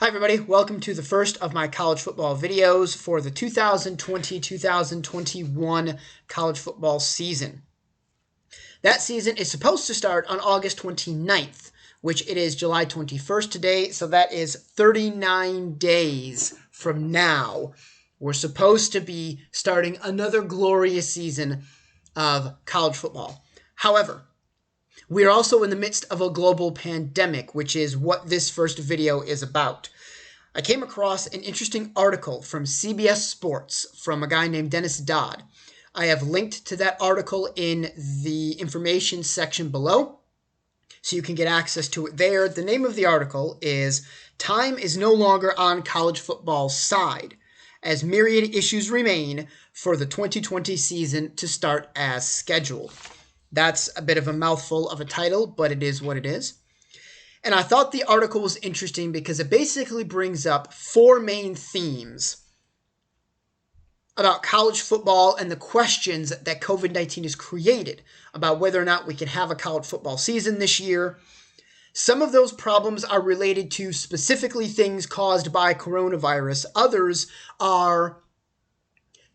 Hi everybody, welcome to the first of my college football videos for the 2020-2021 college football season. That season is supposed to start on August 29th, which it is July 21st today, so that is 39 days from now. We're supposed to be starting another glorious season of college football. However, we are also in the midst of a global pandemic, which is what this first video is about. I came across an interesting article from CBS Sports from a guy named Dennis Dodd. I have linked to that article in the information section below, so you can get access to it there. The name of the article is "Time is no longer on college football's side, as myriad issues remain for the 2020 season to start as scheduled." That's a bit of a mouthful of a title, but it is what it is. And I thought the article was interesting because it basically brings up four main themes about college football and the questions that COVID-19 has created about whether or not we can have a college football season this year. Some of those problems are related to specifically things caused by coronavirus. Others are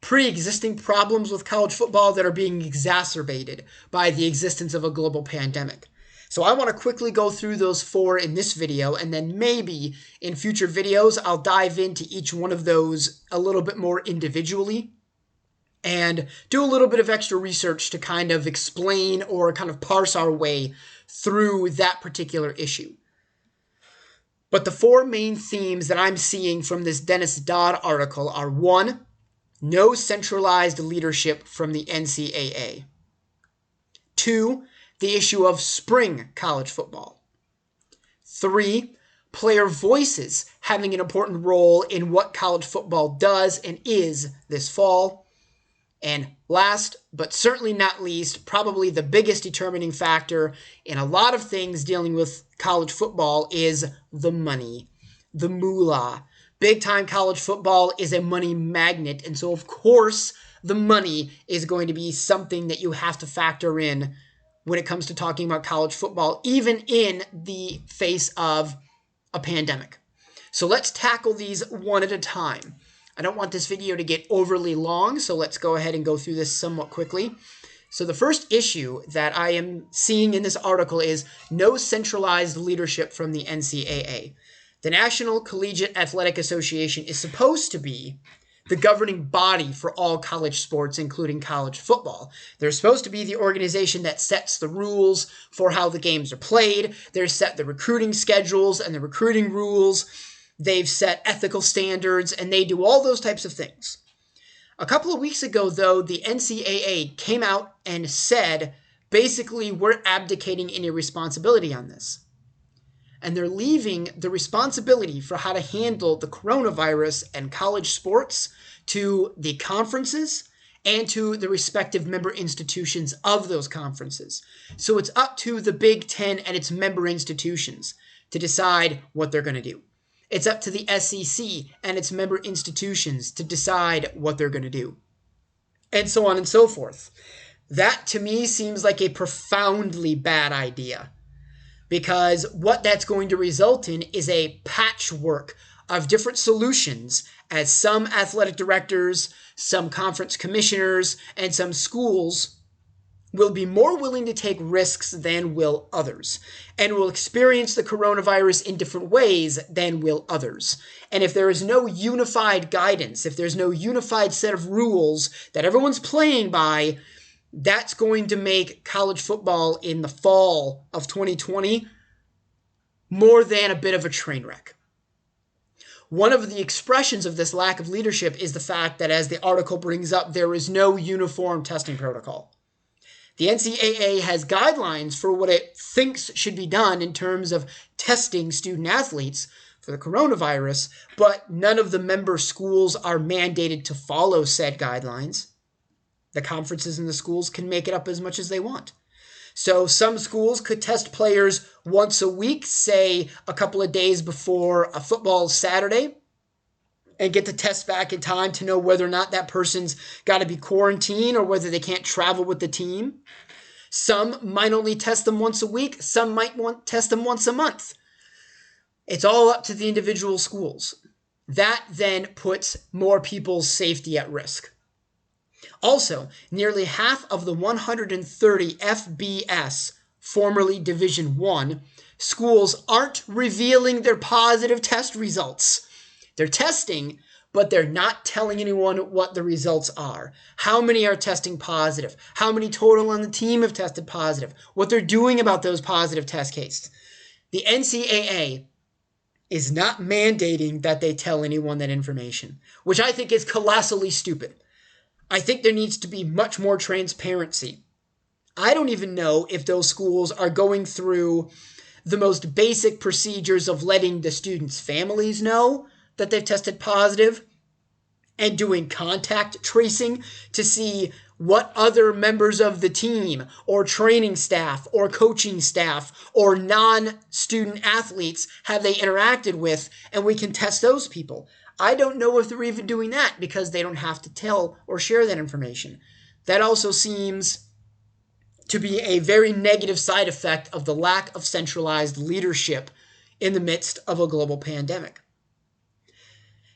pre-existing problems with college football that are being exacerbated by the existence of a global pandemic. So I want to quickly go through those four in this video, and then maybe in future videos I'll dive into each one of those a little bit more individually and do a little bit of extra research to kind of explain or kind of parse our way through that particular issue. But the four main themes that I'm seeing from this Dennis Dodd article are: 1, no centralized leadership from the NCAA. 2, the issue of spring college football. 3, player voices having an important role in what college football does and is this fall. And last, but certainly not least, probably the biggest determining factor in a lot of things dealing with college football is the money, the moolah. Big-time college football is a money magnet, and so of course the money is going to be something that you have to factor in when it comes to talking about college football, even in the face of a pandemic. So let's tackle these one at a time. I don't want this video to get overly long, so let's go ahead and go through this somewhat quickly. So the first issue that I am seeing in this article is no centralized leadership from the NCAA. The National Collegiate Athletic Association is supposed to be the governing body for all college sports, including college football. They're supposed to be the organization that sets the rules for how the games are played. They've set the recruiting schedules and the recruiting rules. They've set ethical standards, and they do all those types of things. A couple of weeks ago, though, the NCAA came out and said, basically, we're abdicating any responsibility on this. And they're leaving the responsibility for how to handle the coronavirus and college sports to the conferences and to the respective member institutions of those conferences. So it's up to the Big Ten and its member institutions to decide what they're going to do. It's up to the SEC and its member institutions to decide what they're going to do, and so on and so forth. That, to me, seems like a profoundly bad idea, because what that's going to result in is a patchwork of different solutions as some athletic directors, some conference commissioners, and some schools will be more willing to take risks than will others, and will experience the coronavirus in different ways than will others. And if there is no unified guidance, if there's no unified set of rules that everyone's playing by, that's going to make college football in the fall of 2020 more than a bit of a train wreck. One of the expressions of this lack of leadership is the fact that, as the article brings up, there is no uniform testing protocol. The NCAA has guidelines for what it thinks should be done in terms of testing student athletes for the coronavirus, but none of the member schools are mandated to follow said guidelines. The conferences and the schools can make it up as much as they want. So some schools could test players once a week, say a couple of days before a football Saturday, and get the test back in time to know whether or not that person's got to be quarantined or whether they can't travel with the team. Some might only test them once a week. Some might test them once a month. It's all up to the individual schools. That then puts more people's safety at risk. Also, nearly half of the 130 FBS, formerly Division I, schools aren't revealing their positive test results. They're testing, but they're not telling anyone what the results are. How many are testing positive? How many total on the team have tested positive? What they're doing about those positive test cases. The NCAA is not mandating that they tell anyone that information, which I think is colossally stupid. I think there needs to be much more transparency. I don't even know if those schools are going through the most basic procedures of letting the students' families know that they've tested positive and doing contact tracing to see what other members of the team or training staff or coaching staff or non-student athletes have they interacted with, and we can test those people. I don't know if they're even doing that because they don't have to tell or share that information. That also seems to be a very negative side effect of the lack of centralized leadership in the midst of a global pandemic.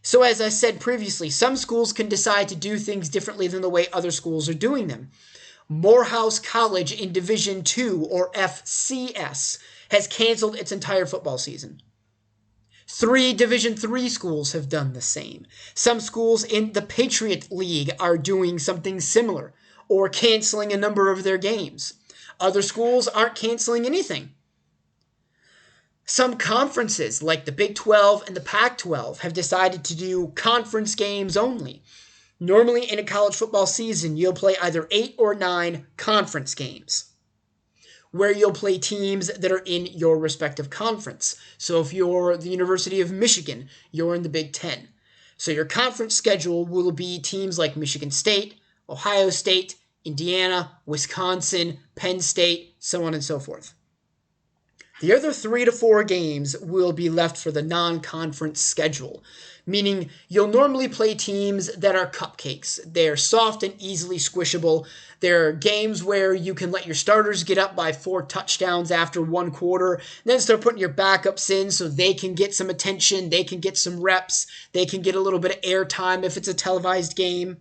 So as I said previously, some schools can decide to do things differently than the way other schools are doing them. Morehouse College in Division II, or FCS, has canceled its entire football season. 3 Division III schools have done the same. Some schools in the Patriot League are doing something similar, or canceling a number of their games. Other schools aren't canceling anything. Some conferences, like the Big 12 and the Pac-12, have decided to do conference games only. Normally in a college football season, you'll play either 8 or 9 conference games, where you'll play teams that are in your respective conference. So if you're the University of Michigan, you're in the Big 10. So your conference schedule will be teams like Michigan State, Ohio State, Indiana, Wisconsin, Penn State, so on and so forth. The other 3 to 4 games will be left for the non-conference schedule, meaning you'll normally play teams that are cupcakes. They're soft and easily squishable. They're games where you can let your starters get up by 4 touchdowns after 1 quarter, then start putting your backups in so they can get some attention, they can get some reps, they can get a little bit of airtime if it's a televised game.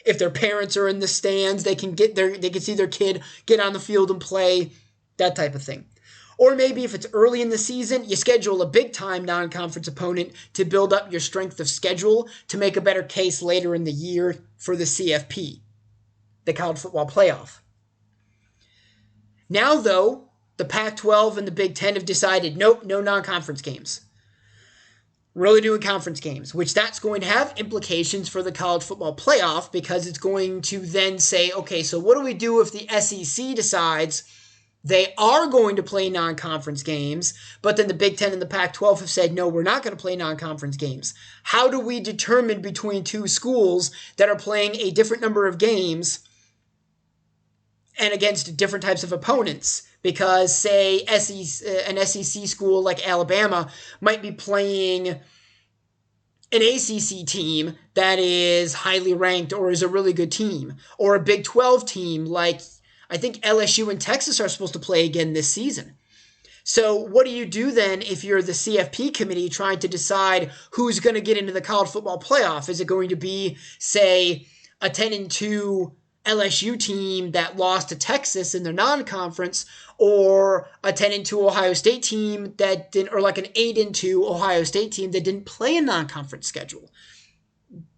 If their parents are in the stands, they can see their kid get on the field and play, that type of thing. Or maybe if it's early in the season, you schedule a big-time non-conference opponent to build up your strength of schedule to make a better case later in the year for the CFP, the College Football Playoff. Now, though, the Pac-12 and the Big 10 have decided, nope, no non-conference games. We're only doing conference games, which that's going to have implications for the College Football Playoff because it's going to then say, okay, so what do we do if the SEC decides they are going to play non-conference games, but then the Big 10 and the Pac-12 have said, no, we're not going to play non-conference games. How do we determine between 2 schools that are playing a different number of games and against different types of opponents? Because, say, an SEC school like Alabama might be playing an ACC team that is highly ranked or is a really good team, or a Big 12 team like I think LSU and Texas are supposed to play again this season. So what do you do then if you're the CFP committee trying to decide who's going to get into the college football playoff? Is it going to be, say, a 10-2 LSU team that lost to Texas in their non-conference, or a 10-2 Ohio State team that didn't, or like an 8-2 Ohio State team that didn't play a non-conference schedule?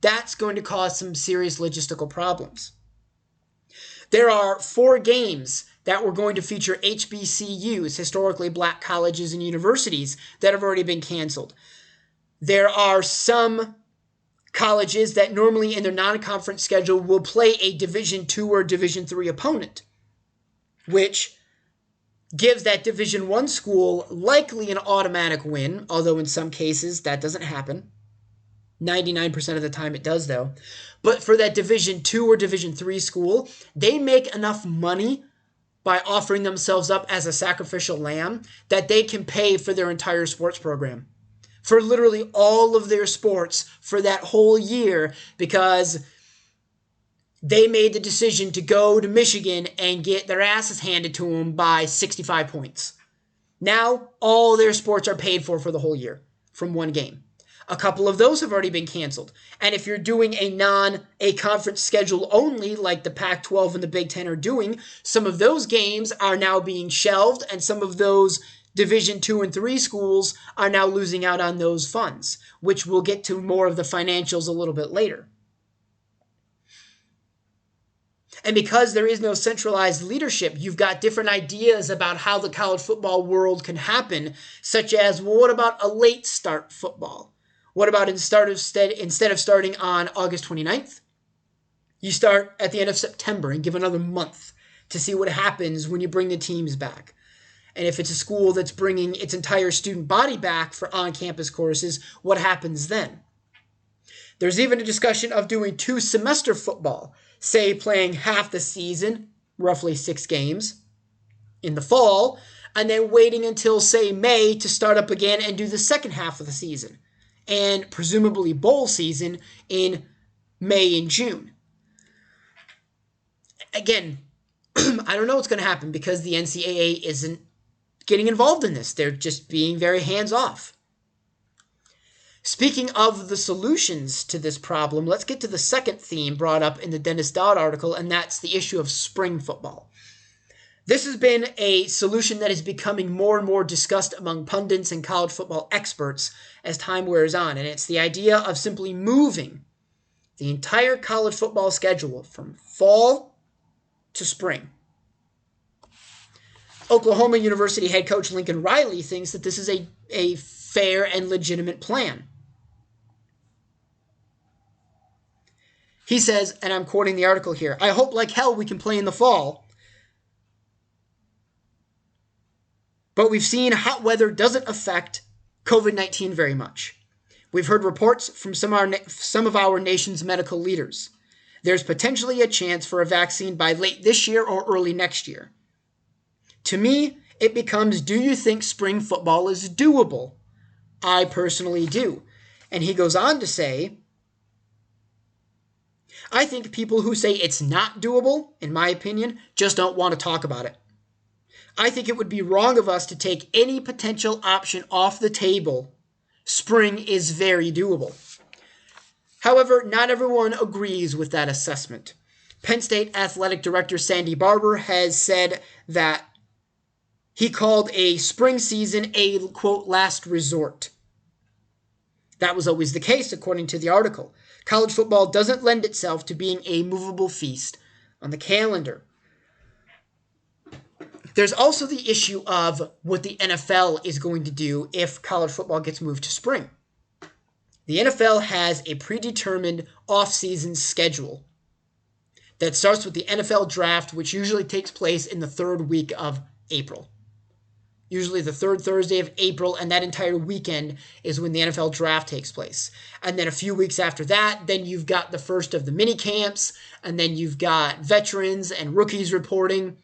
That's going to cause some serious logistical problems. There are 4 games that were going to feature HBCUs, historically black colleges and universities, that have already been canceled. There are some colleges that normally in their non-conference schedule will play a Division II or Division III opponent, which gives that Division I school likely an automatic win, although in some cases that doesn't happen. 99% of the time it does, though. But for that Division II or Division III school, they make enough money by offering themselves up as a sacrificial lamb that they can pay for their entire sports program, for literally all of their sports for that whole year, because they made the decision to go to Michigan and get their asses handed to them by 65 points. Now, all their sports are paid for the whole year from one game. A couple of those have already been canceled. And if you're doing a conference schedule only, like the Pac-12 and the Big Ten are doing, some of those games are now being shelved, and some of those Division 2 and 3 schools are now losing out on those funds, which we'll get to more of the financials a little bit later. And because there is no centralized leadership, you've got different ideas about how the college football world can happen, such as, well, what about a late start football? What about instead of starting on August 29th, you start at the end of September and give another month to see what happens when you bring the teams back? And if it's a school that's bringing its entire student body back for on-campus courses, what happens then? There's even a discussion of doing 2-semester football, say playing half the season, roughly 6 games, in the fall, and then waiting until, say, May to start up again and do the second half of the season, and presumably bowl season in May and June. Again, I don't know what's going to happen because the NCAA isn't getting involved in this. They're just being very hands-off. Speaking of the solutions to this problem, let's get to the second theme brought up in the Dennis Dodd article, and that's the issue of spring football. This has been a solution that is becoming more and more discussed among pundits and college football experts as time wears on, and it's the idea of simply moving the entire college football schedule from fall to spring. Oklahoma University head coach Lincoln Riley thinks that this is a fair and legitimate plan. He says, and I'm quoting the article here, "I hope like hell we can play in the fall. But we've seen hot weather doesn't affect COVID-19 very much. We've heard reports from some of our nation's medical leaders. There's potentially a chance for a vaccine by late this year or early next year. To me, it becomes, do you think spring football is doable? I personally do." And he goes on to say, "I think people who say it's not doable, in my opinion, just don't want to talk about it. I think it would be wrong of us to take any potential option off the table. Spring is very doable." However, not everyone agrees with that assessment. Penn State Athletic Director Sandy Barbour has said that he called a spring season a, quote, last resort. That was always the case, according to the article. College football doesn't lend itself to being a movable feast on the calendar. There's also the issue of what the NFL is going to do if college football gets moved to spring. The NFL has a predetermined off-season schedule that starts with the NFL draft, which usually takes place in the third week of April. Usually the third Thursday of April, and that entire weekend is when the NFL draft takes place. And then a few weeks after that, then you've got the first of the mini camps, and then you've got veterans and rookies reporting,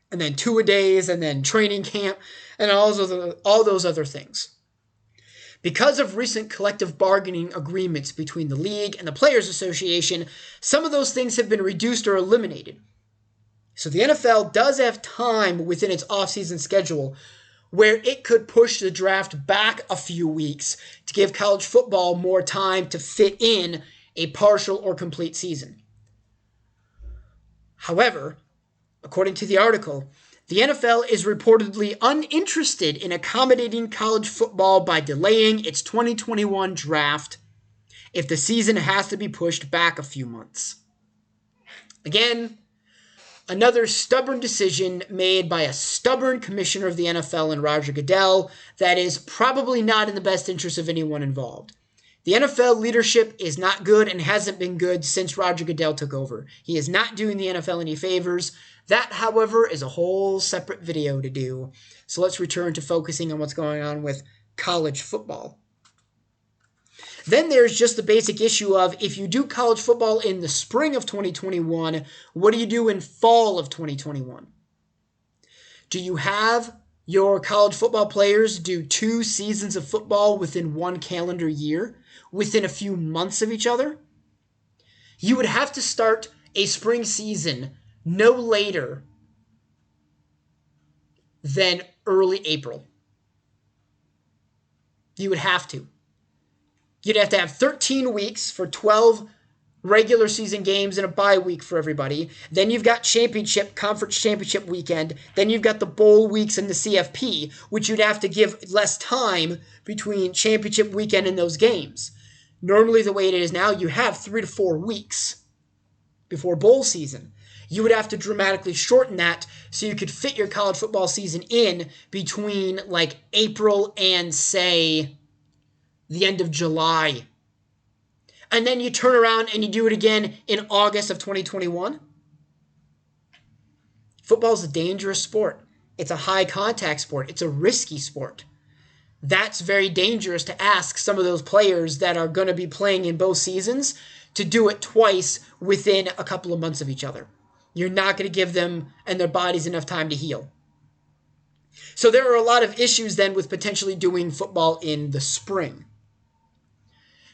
and then two-a-days, and then training camp, and all those other things. Because of recent collective bargaining agreements between the league and the Players Association, some of those things have been reduced or eliminated. So the NFL does have time within its off-season schedule where it could push the draft back a few weeks to give college football more time to fit in a partial or complete season. However, according to the article, the NFL is reportedly uninterested in accommodating college football by delaying its 2021 draft if the season has to be pushed back a few months. Again, another stubborn decision made by a stubborn commissioner of the NFL in Roger Goodell that is probably not in the best interest of anyone involved. The NFL leadership is not good and hasn't been good since Roger Goodell took over. He is not doing the NFL any favors. That, however, is a whole separate video to do. So let's return to focusing on what's going on with college football. Then there's just the basic issue of if you do college football in the spring of 2021, what do you do in fall of 2021? Do you have your college football players do 2 seasons of football within one calendar year, within a few months of each other? You would have to start a spring season no later than early April. You would have to. You'd have to have 13 weeks for 12 regular season games and a bye week for everybody. Then you've got conference championship weekend. Then you've got the bowl weeks and the CFP, which you'd have to give less time between championship weekend and those games. Normally, the way it is now, you have 3 to 4 weeks before bowl season. You would have to dramatically shorten that so you could fit your college football season in between like April and, say, the end of July. And then you turn around and you do it again in August of 2021. Football is a dangerous sport. It's a high contact sport. It's a risky sport. That's very dangerous to ask some of those players that are going to be playing in both seasons to do it twice within a couple of months of each other. You're not going to give them and their bodies enough time to heal. So there are a lot of issues then with potentially doing football in the spring.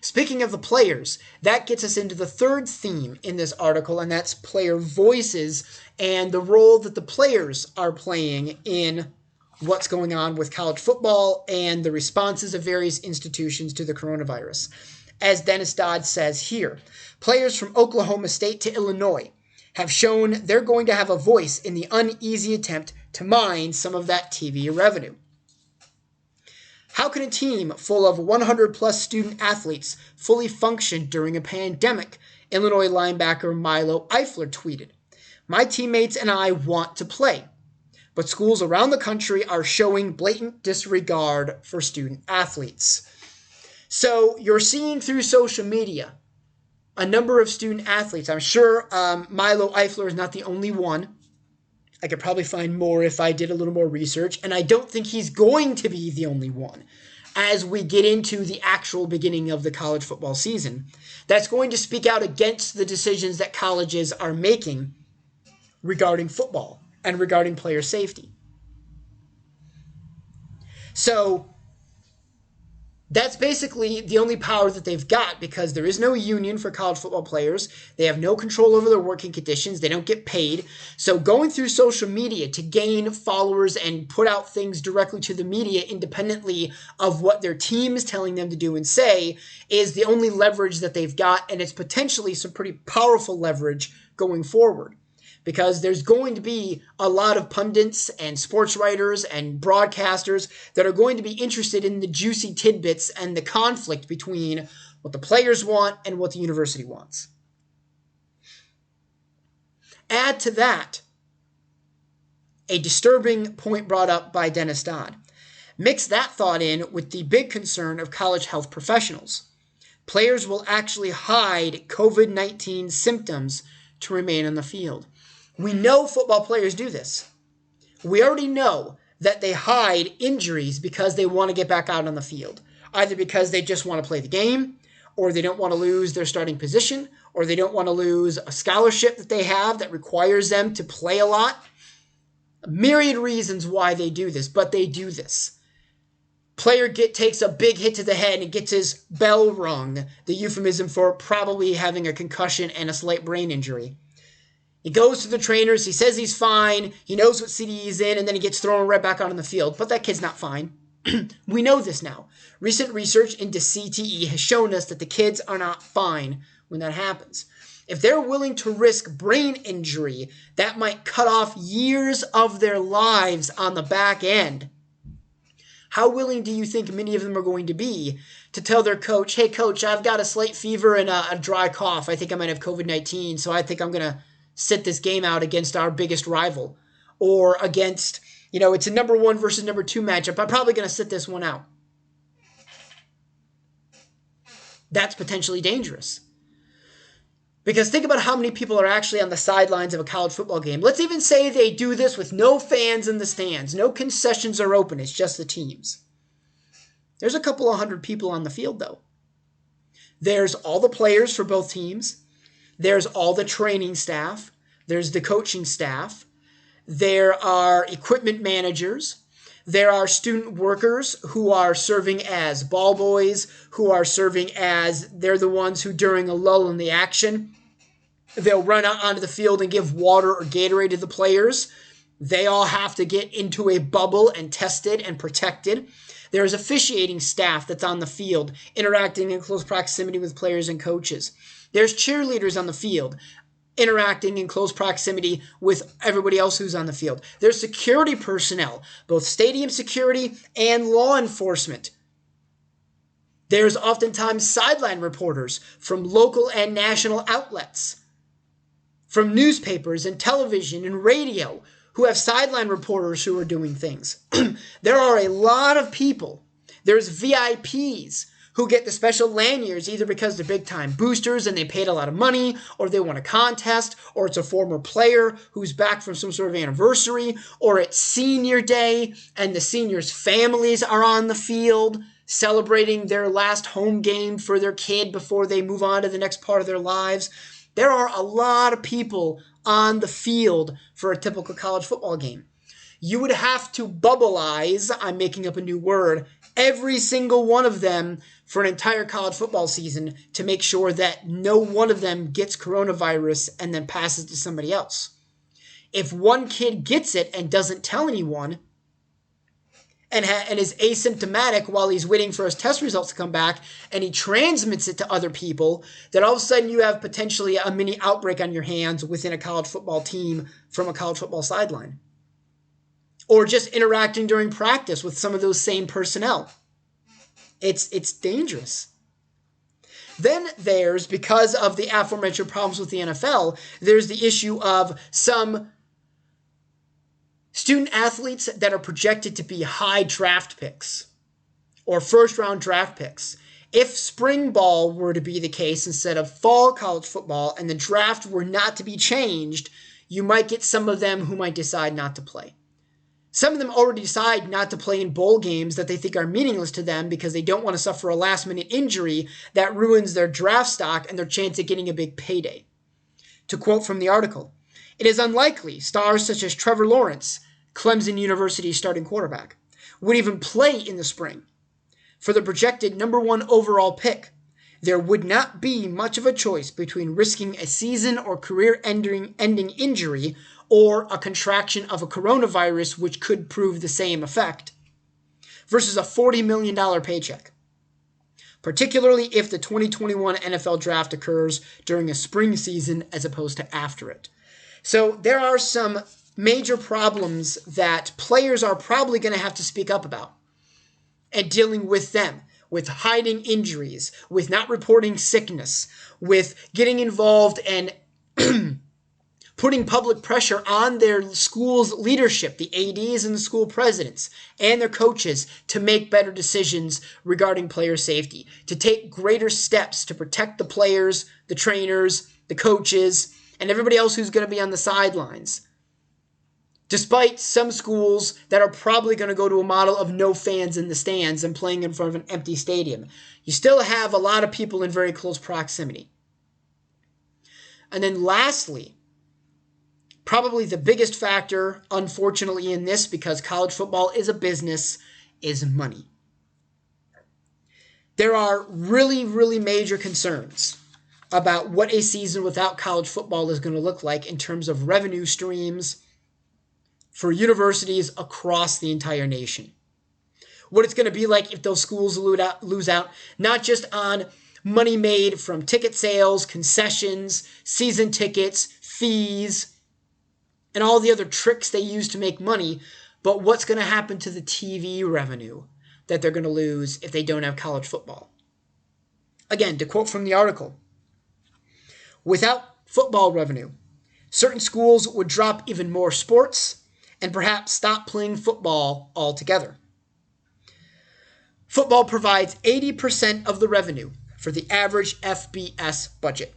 Speaking of the players, that gets us into the third theme in this article, and that's player voices and the role that the players are playing in what's going on with college football and the responses of various institutions to the coronavirus. As Dennis Dodd says here, players from Oklahoma State to Illinois have shown they're going to have a voice in the uneasy attempt to mine some of that TV revenue. How can a team full of 100-plus student athletes fully function during a pandemic? Illinois linebacker Milo Eifler tweeted, "My teammates and I want to play, but schools around the country are showing blatant disregard for student athletes." So you're seeing through social media a number of student athletes. I'm sure Milo Eifler is not the only one. I could probably find more if I did a little more research, and I don't think he's going to be the only one as we get into the actual beginning of the college football season that's going to speak out against the decisions that colleges are making regarding football and regarding player safety. So that's basically the only power that they've got, because there is no union for college football players. They have no control over their working conditions. They don't get paid. So going through social media to gain followers and put out things directly to the media independently of what their team is telling them to do and say is the only leverage that they've got, and it's potentially some pretty powerful leverage going forward. Because there's going to be a lot of pundits and sports writers and broadcasters that are going to be interested in the juicy tidbits and the conflict between what the players want and what the university wants. Add to that a disturbing point brought up by Dennis Dodd. Mix that thought in with the big concern of college health professionals. Players will actually hide COVID-19 symptoms to remain on the field. We know football players do this. We already know that they hide injuries because they want to get back out on the field, either because they just want to play the game, or they don't want to lose their starting position, or they don't want to lose a scholarship that they have that requires them to play a lot. A myriad reasons why they do this, but they do this. Player takes a big hit to the head and gets his bell rung, the euphemism for probably having a concussion and a slight brain injury. He goes to the trainers, he says he's fine, he knows what city he's in, and then he gets thrown right back out on the field. But that kid's not fine. We know this now. Recent research into CTE has shown us that the kids are not fine when that happens. If they're willing to risk brain injury, that might cut off years of their lives on the back end. How willing do you think many of them are going to be to tell their coach, "Hey, coach, I've got a slight fever and a dry cough. I think I might have COVID-19, so I think I'm going to sit this game out against our biggest rival," or against, it's a number 1 versus number 2 matchup. I'm probably going to sit this one out. That's potentially dangerous. Because think about how many people are actually on the sidelines of a college football game. Let's even say they do this with no fans in the stands. No concessions are open. It's just the teams. There's a couple of hundred people on the field, though. There's all the players for both teams. There's all the training staff. There's the coaching staff. There are equipment managers. There are student workers who are serving as ball boys, who are serving as, they're the ones who during a lull in the action, they'll run out onto the field and give water or Gatorade to the players They all have to get into a bubble and tested and protected. There's officiating staff that's on the field, interacting in close proximity with players and coaches. There's cheerleaders on the field, interacting in close proximity with everybody else who's on the field. There's security personnel, both stadium security and law enforcement. There's oftentimes sideline reporters from local and national outlets, from newspapers and television and radio, who have sideline reporters who are doing things. There are a lot of people. There's VIPs who get the special lanyards either because they're big-time boosters and they paid a lot of money, or they won a contest, or it's a former player who's back from some sort of anniversary, or it's senior day and the seniors' families are on the field celebrating their last home game for their kid before they move on to the next part of their lives. There are a lot of people on the field for a typical college football game. You would have to bubbleize, I'm making up a new word, every single one of them for an entire college football season to make sure that no one of them gets coronavirus and then passes to somebody else. If one kid gets it and doesn't tell anyone, and is asymptomatic while he's waiting for his test results to come back, and he transmits it to other people, then all of a sudden you have potentially a mini outbreak on your hands within a college football team from a college football sideline. Or just interacting during practice with some of those same personnel. It's dangerous. Then there's, because of the aforementioned problems with the NFL, there's the issue of some student athletes that are projected to be high draft picks or first-round draft picks. If spring ball were to be the case instead of fall college football and the draft were not to be changed, you might get some of them who might decide not to play. Some of them already decide not to play in bowl games that they think are meaningless to them because they don't want to suffer a last-minute injury that ruins their draft stock and their chance at getting a big payday. To quote from the article, "It is unlikely stars such as Trevor Lawrence, Clemson University's starting quarterback, would even play in the spring. For the projected number 1 overall pick, there would not be much of a choice between risking a season or career-ending injury or a contraction of a coronavirus which could prove the same effect, versus a $40 million paycheck, particularly if the 2021 NFL draft occurs during a spring season as opposed to after it." So there are some major problems that players are probably going to have to speak up about and dealing with them, with hiding injuries, with not reporting sickness, with getting involved and putting public pressure on their school's leadership, the ADs and the school presidents and their coaches, to make better decisions regarding player safety, to take greater steps to protect the players, the trainers, the coaches, and everybody else who's going to be on the sidelines. Despite some schools that are probably going to go to a model of no fans in the stands and playing in front of an empty stadium, you still have a lot of people in very close proximity. And then lastly, probably the biggest factor, unfortunately, in this, because college football is a business, is money. There are really, really major concerns about what a season without college football is going to look like in terms of revenue streams for universities across the entire nation. What it's going to be like if those schools lose out, not just on money made from ticket sales, concessions, season tickets, fees, and all the other tricks they use to make money, but what's going to happen to the TV revenue that they're going to lose if they don't have college football. Again, to quote from the article, "Without football revenue, certain schools would drop even more sports and perhaps stop playing football altogether. Football provides 80% of the revenue for the average FBS budget.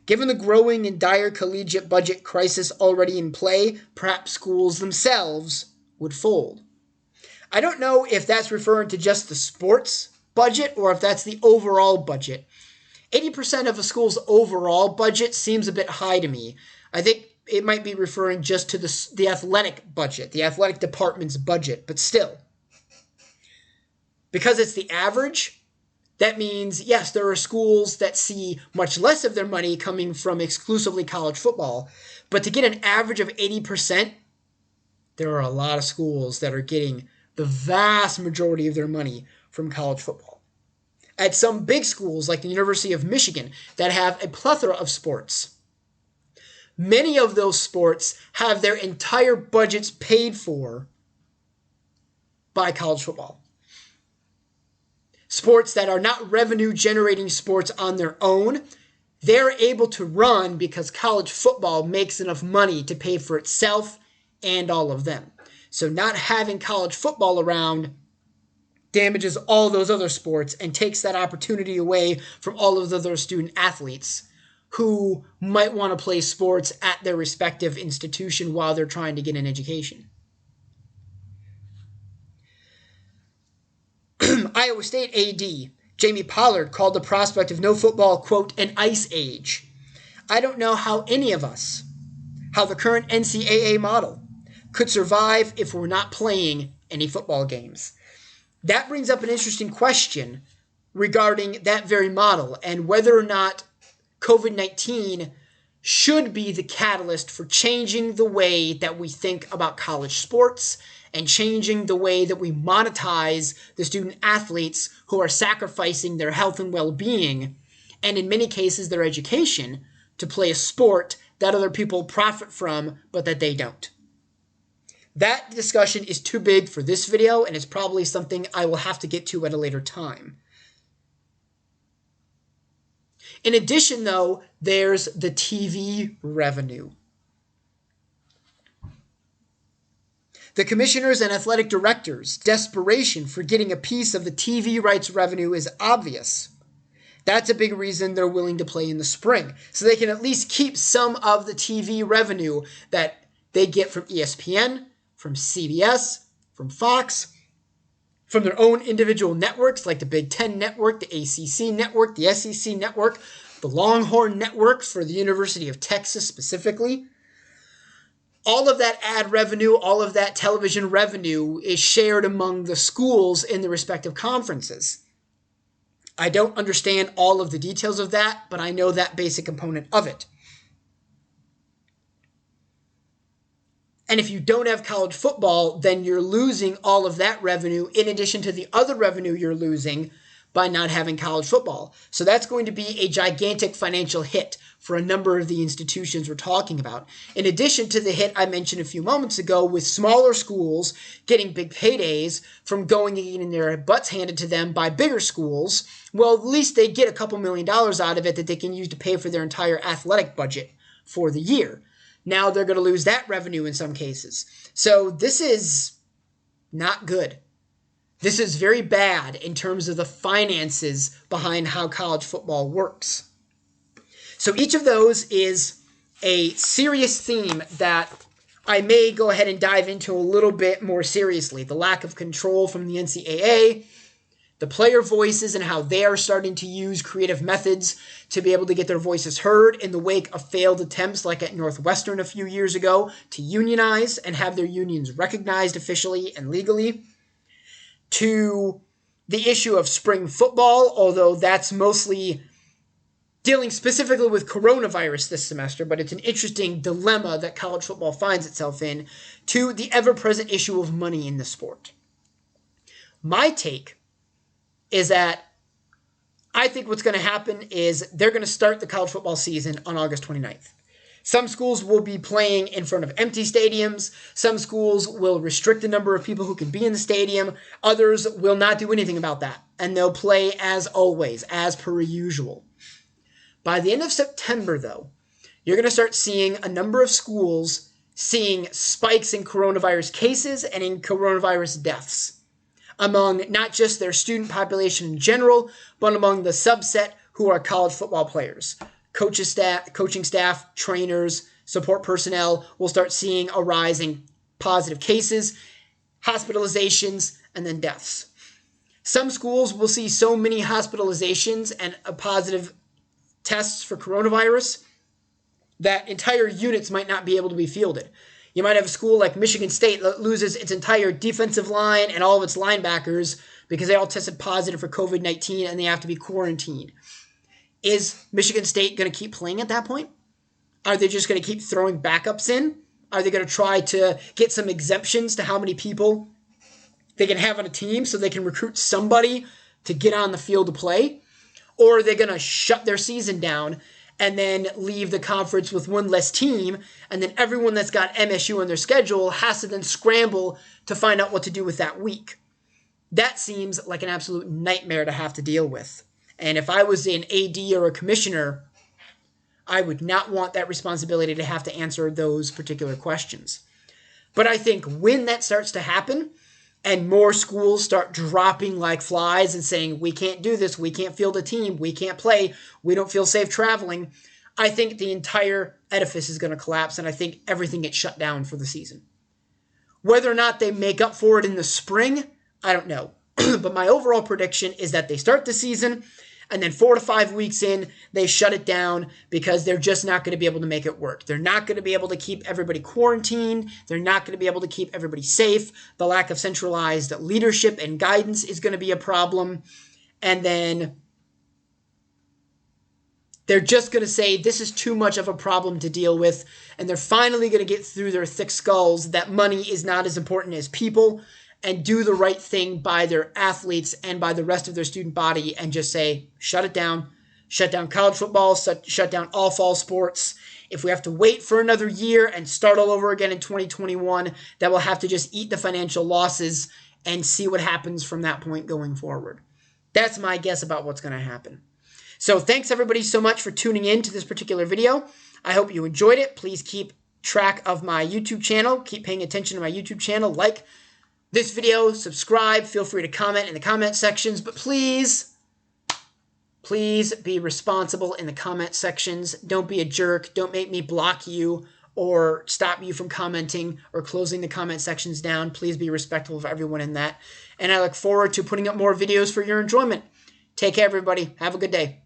Given the growing and dire collegiate budget crisis already in play, perhaps schools themselves would fold." I don't know if that's referring to just the sports budget or if that's the overall budget. 80% of a school's overall budget seems a bit high to me. I think it might be referring just to the athletic budget, the athletic department's budget, but still. Because it's the average, that means, yes, there are schools that see much less of their money coming from exclusively college football, but to get an average of 80%, there are a lot of schools that are getting the vast majority of their money from college football. At some big schools like the University of Michigan that have a plethora of sports, many of those sports have their entire budgets paid for by college football. Sports that are not revenue generating sports on their own, they're able to run because college football makes enough money to pay for itself and all of them. So not having college football around damages all those other sports and takes that opportunity away from all of the other student athletes who might want to play sports at their respective institution while they're trying to get an education. Iowa State AD Jamie Pollard called the prospect of no football, quote, an ice age. I don't know how any of us, how the current NCAA model could survive if we're not playing any football games. That brings up an interesting question regarding that very model and whether or not COVID-19 should be the catalyst for changing the way that we think about college sports and changing the way that we monetize the student athletes who are sacrificing their health and well-being, and in many cases their education, to play a sport that other people profit from, but that they don't. That discussion is too big for this video, and it's probably something I will have to get to at a later time. In addition, though, there's the TV revenue. The commissioners and athletic directors' desperation for getting a piece of the TV rights revenue is obvious. That's a big reason they're willing to play in the spring, so they can at least keep some of the TV revenue that they get from ESPN, from CBS, from Fox, from their own individual networks like the Big Ten Network, the ACC Network, the SEC Network, the Longhorn Network for the University of Texas specifically. All of that ad revenue, all of that television revenue is shared among the schools in the respective conferences. I don't understand all of the details of that, but I know that basic component of it. And if you don't have college football, then you're losing all of that revenue in addition to the other revenue you're losing by not having college football. So that's going to be a gigantic financial hit for a number of the institutions we're talking about. In addition to the hit I mentioned a few moments ago with smaller schools getting big paydays from going and getting their butts handed to them by bigger schools, well, at least they get a couple $1 million out of it that they can use to pay for their entire athletic budget for the year. Now they're going to lose that revenue in some cases. So this is not good. This is very bad in terms of the finances behind how college football works. So each of those is a serious theme that I may go ahead and dive into a little bit more seriously. The lack of control from the NCAA, the player voices and how they are starting to use creative methods to be able to get their voices heard in the wake of failed attempts like at Northwestern a few years ago to unionize and have their unions recognized officially and legally, to the issue of spring football, although that's mostly dealing specifically with coronavirus this semester, but it's an interesting dilemma that college football finds itself in, to the ever-present issue of money in the sport. My take is that I think what's going to happen is they're going to start the college football season on August 29th. Some schools will be playing in front of empty stadiums. Some schools will restrict the number of people who can be in the stadium. Others will not do anything about that, and they'll play as always, as per usual. By the end of September, though, you're going to start seeing a number of schools seeing spikes in coronavirus cases and in coronavirus deaths among not just their student population in general, but among the subset who are college football players. Coaching staff, trainers, support personnel will start seeing a rise in positive cases, hospitalizations, and then deaths. Some schools will see so many hospitalizations and positive tests for coronavirus that entire units might not be able to be fielded. You might have a school like Michigan State that loses its entire defensive line and all of its linebackers because they all tested positive for COVID-19 and they have to be quarantined. Is Michigan State going to keep playing at that point? Are they just going to keep throwing backups in? Are they going to try to get some exemptions to how many people they can have on a team so they can recruit somebody to get on the field to play? Or are they going to shut their season down and then leave the conference with one less team, and then everyone that's got MSU on their schedule has to then scramble to find out what to do with that week? That seems like an absolute nightmare to have to deal with. And if I was an AD or a commissioner, I would not want that responsibility to have to answer those particular questions. But I think when that starts to happen, and more schools start dropping like flies and saying, we can't do this, we can't field a team, we can't play, we don't feel safe traveling, I think the entire edifice is going to collapse, and I think everything gets shut down for the season. Whether or not they make up for it in the spring, I don't know. But my overall prediction is that they start the season, and then 4 to 5 weeks in, they shut it down because they're just not going to be able to make it work. They're not going to be able to keep everybody quarantined. They're not going to be able to keep everybody safe. The lack of centralized leadership and guidance is going to be a problem. And then they're just going to say this is too much of a problem to deal with. And they're finally going to get through their thick skulls that money is not as important as people, and do the right thing by their athletes and by the rest of their student body, and just say, shut it down. Shut down college football, shut down all fall sports. If we have to wait for another year and start all over again in 2021, that we'll have to just eat the financial losses and see what happens from that point going forward. That's my guess about what's going to happen. So thanks everybody so much for tuning in to this particular video. I hope you enjoyed it. Please keep track of my YouTube channel. Keep paying attention to my YouTube channel. Like this video, subscribe, feel free to comment in the comment sections, but please be responsible in the comment sections. Don't be a jerk. Don't make me block you or stop you from commenting or closing the comment sections down. Please be respectful of everyone in that. And I look forward to putting up more videos for your enjoyment. Take care, everybody. Have a good day.